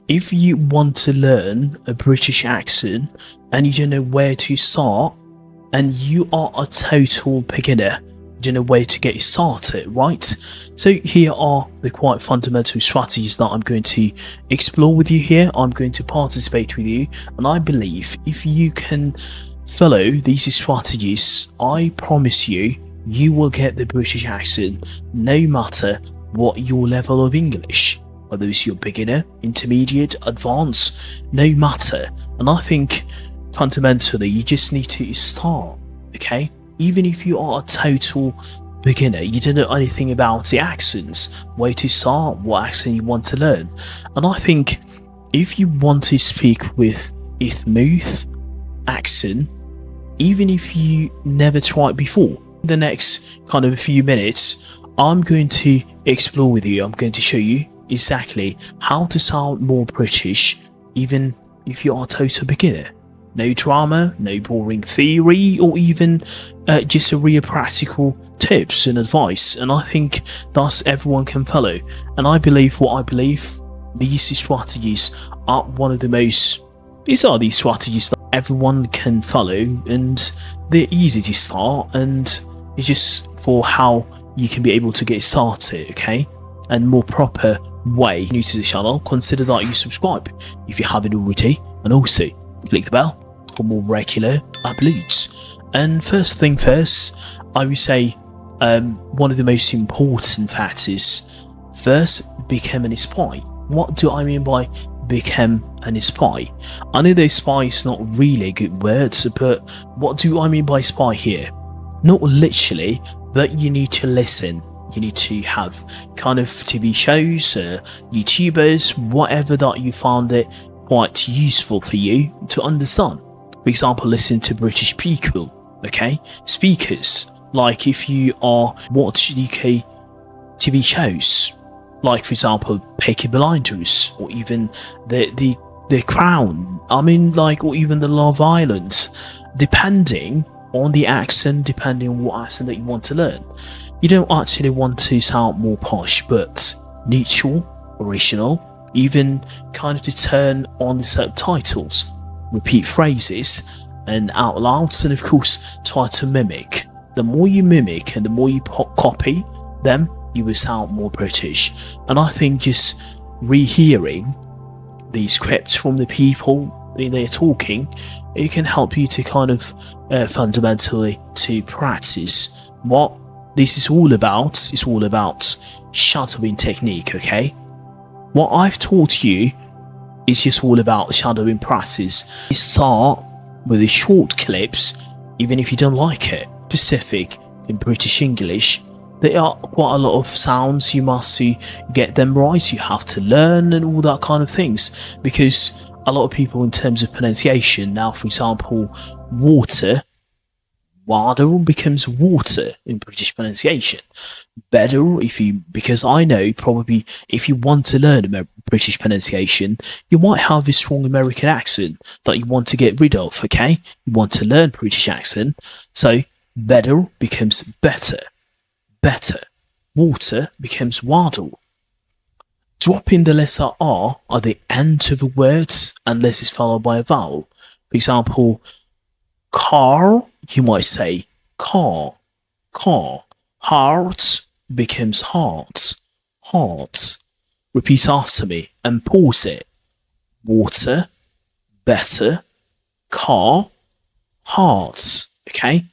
If you want to learn a British accent and you don't know where to start, and you are a total beginner, you don't know where to get started, right? So here are the quite fundamental strategies that I'm going to explore with you here. I'm going to participate with you, and I believe if you can follow these strategies, I promise you, you will get the British accent no matter what your level of English, whether it's your beginner, intermediate, advanced, no matter. And I think fundamentally you just need to start, okay? Even if you are a total beginner, you don't know anything about the accents, where to start, what accent you want to learn. And I think if you want to speak with a smooth accent, even if you never tried before, in the next kind of a few minutes, I'm going to explore with you, I'm going to show you exactly how to sound more British, even if you are a total beginner. No drama, no boring theory, or even just a real practical tips and advice. And I think thus everyone can follow. And I believe these strategies are one of the most. These are the strategies that everyone can follow, and they're easy to start. And it's just for how you can be able to get started, okay? And more proper way. New to the channel, consider that you subscribe if you haven't already, and also click the bell for more regular uploads. And first thing first, I would say one of the most important factors, first, become an spy. What do I mean by become an spy? I know that spy is not really a good word, but what do I mean by spy here? Not literally, but you need to listen. You need to have kind of TV shows, YouTubers, whatever that you found it quite useful for you to understand. For example, listen to British people, okay? Speakers. Like if you are watching UK TV shows, like for example, Peaky Blinders, or even the Crown. I mean, like, or even the Love Island, depending on the accent, depending on what accent that you want to learn. You don't actually want to sound more posh, but neutral, original, even kind of to turn on the subtitles, repeat phrases and out louds, and of course try to mimic. The more you mimic and the more you copy them, you will sound more British. And I think just rehearing the scripts from the people they're talking, it can help you to kind of fundamentally to practice what this is all about. It's all about shadowing technique, okay? What I've taught you is just all about shadowing practice. You start with the short clips, even if you don't like it. Specific in British English, there are quite a lot of sounds you must get them right. You have to learn and all that kind of things, because a lot of people in terms of pronunciation now, for example, water becomes water in British pronunciation. Better because I know probably if you want to learn British pronunciation, you might have a strong American accent that you want to get rid of, okay? You want to learn British accent, so better becomes better. Better. Water becomes waddle. Dropping the letter R at the end of a word unless it's followed by a vowel. For example, car, you might say car. Heart becomes heart. Repeat after me and pause it. Water, better, car, heart. Okay?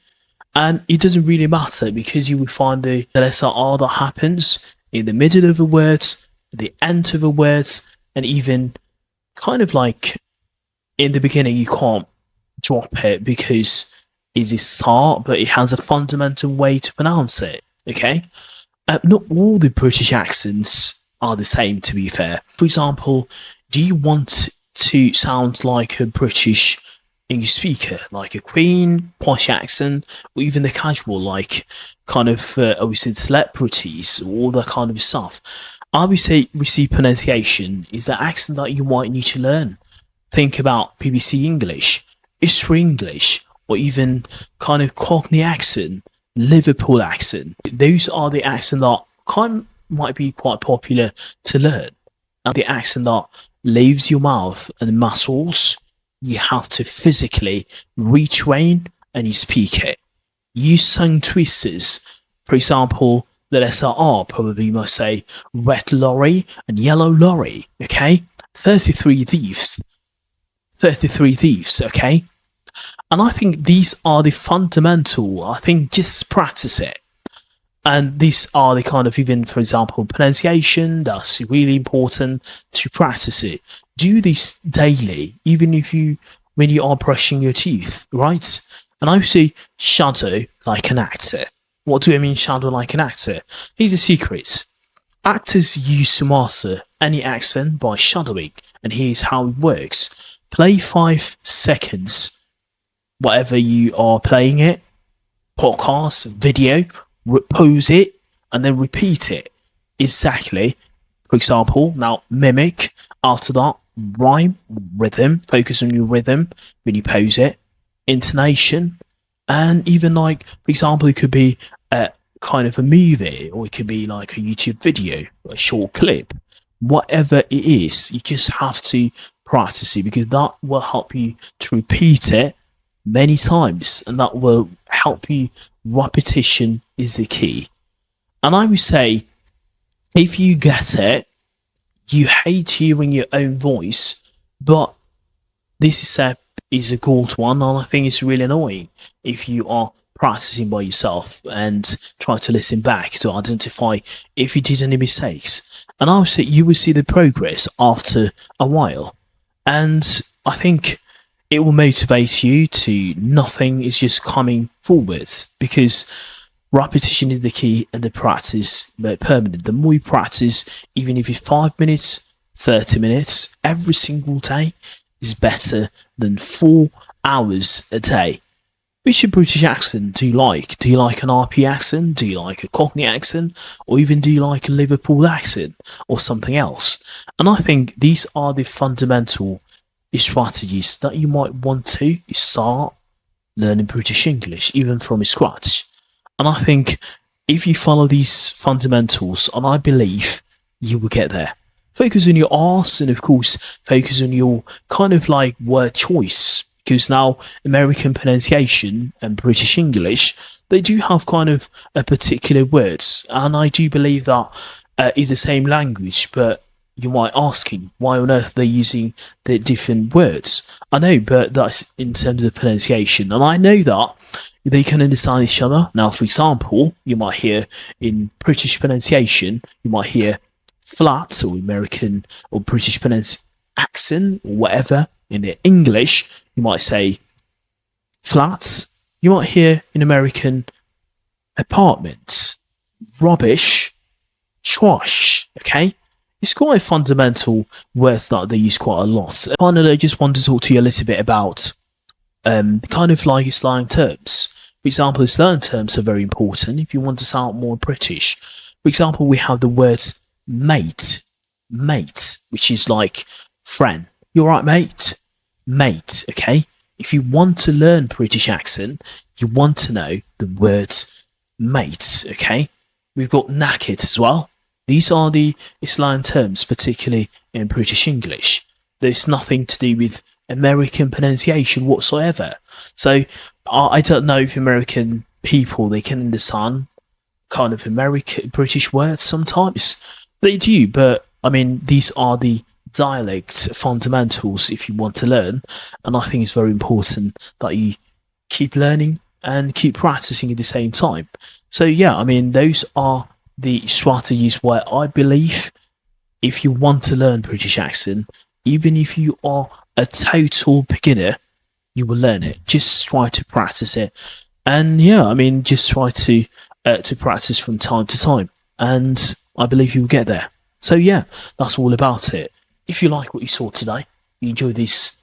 And it doesn't really matter, because you will find the letter R that happens in the middle of a word, the end of a word, and even kind of like in the beginning you can't drop it because it's a start, but it has a fundamental way to pronounce it, okay? Not all the British accents are the same, to be fair. For example, do you want to sound like a British English speaker, like a Queen, posh accent, or even the casual, like kind of, obviously, celebrities, all that kind of stuff? I would say receive pronunciation is the accent that you might need to learn. Think about BBC English, History English, or even kind of Cockney accent, Liverpool accent. Those are the accents that kind of might be quite popular to learn. And the accent that leaves your mouth and muscles, you have to physically retrain and you speak it. Use tongue twisters. For example, the letter R probably must say red lorry and yellow lorry, okay? 33 thieves. 33 thieves, okay? And I think these are the fundamental, I think just practice it. And these are the kind of, even for example, pronunciation, that's really important to practice it. Do this daily, even if when you are brushing your teeth, right? And I would say shadow like an actor. What do I mean shadow like an actor? Here's a secret. Actors used to master any accent by shadowing, and here's how it works. Play 5 seconds, whatever you are playing it, podcast, video, pause it, and then repeat it. Exactly. For example, now mimic, after that, rhyme, rhythm, focus on your rhythm when you pose it, intonation, and even like, for example, it could be a kind of a movie, or it could be like a YouTube video, a short clip, whatever it is, you just have to practice it, because that will help you to repeat it many times, and that will help you. Repetition is the key. And I would say, if you get it, you hate hearing your own voice, but this is a good one, and I think it's really annoying if you are practicing by yourself and try to listen back to identify if you did any mistakes. And I would say you will see the progress after a while, and I think it will motivate you to nothing is just coming forwards, because repetition is the key and the practice permanent. The more you practice, even if it's 5 minutes, 30 minutes, every single day is better than 4 hours a day. Which British accent do you like? Do you like an RP accent? Do you like a Cockney accent? Or even do you like a Liverpool accent or something else? And I think these are the fundamental strategies that you might want to start learning British English, even from scratch. And I think if you follow these fundamentals, and I believe you will get there. Focus on your arse, and of course, focus on your kind of like word choice, because now American pronunciation and British English, they do have kind of a particular words, and I do believe that is the same language, but you might asking why on earth they're using the different words. I know, but that's in terms of pronunciation, and I know that they can understand each other. Now, for example, you might hear in British pronunciation, you might hear flat or American or British accent or whatever. In the English, you might say flat. You might hear in American apartment, rubbish, trash. Okay. It's quite fundamental words that they use quite a lot. Finally, I just want to talk to you a little bit about kind of like slang terms. For example, slang terms are very important if you want to sound more British. For example, we have the word mate, which is like friend. You alright, mate? Mate, okay? If you want to learn British accent, you want to know the word mate, okay? We've got knackered as well. These are the slang terms, particularly in British English. There's nothing to do with American pronunciation whatsoever. So I don't know if American people, they can understand kind of American British words sometimes. They do, but I mean, these are the dialect fundamentals if you want to learn, and I think it's very important that you keep learning and keep practicing at the same time. So yeah, I mean, those are the strategies where I believe if you want to learn British accent, even if you are a total beginner, you will learn it. Just try to practice it, and yeah, I mean, just try to practice from time to time, and I believe you'll get there. So yeah, that's all about it. If you like what you saw today, you enjoyed this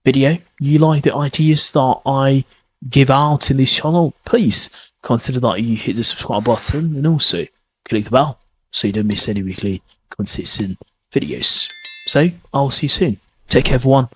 video, you like the ideas that I give out in this channel, please consider that you hit the subscribe button and also click the bell so you don't miss any weekly consistent videos. So I'll see you soon. Take care, everyone.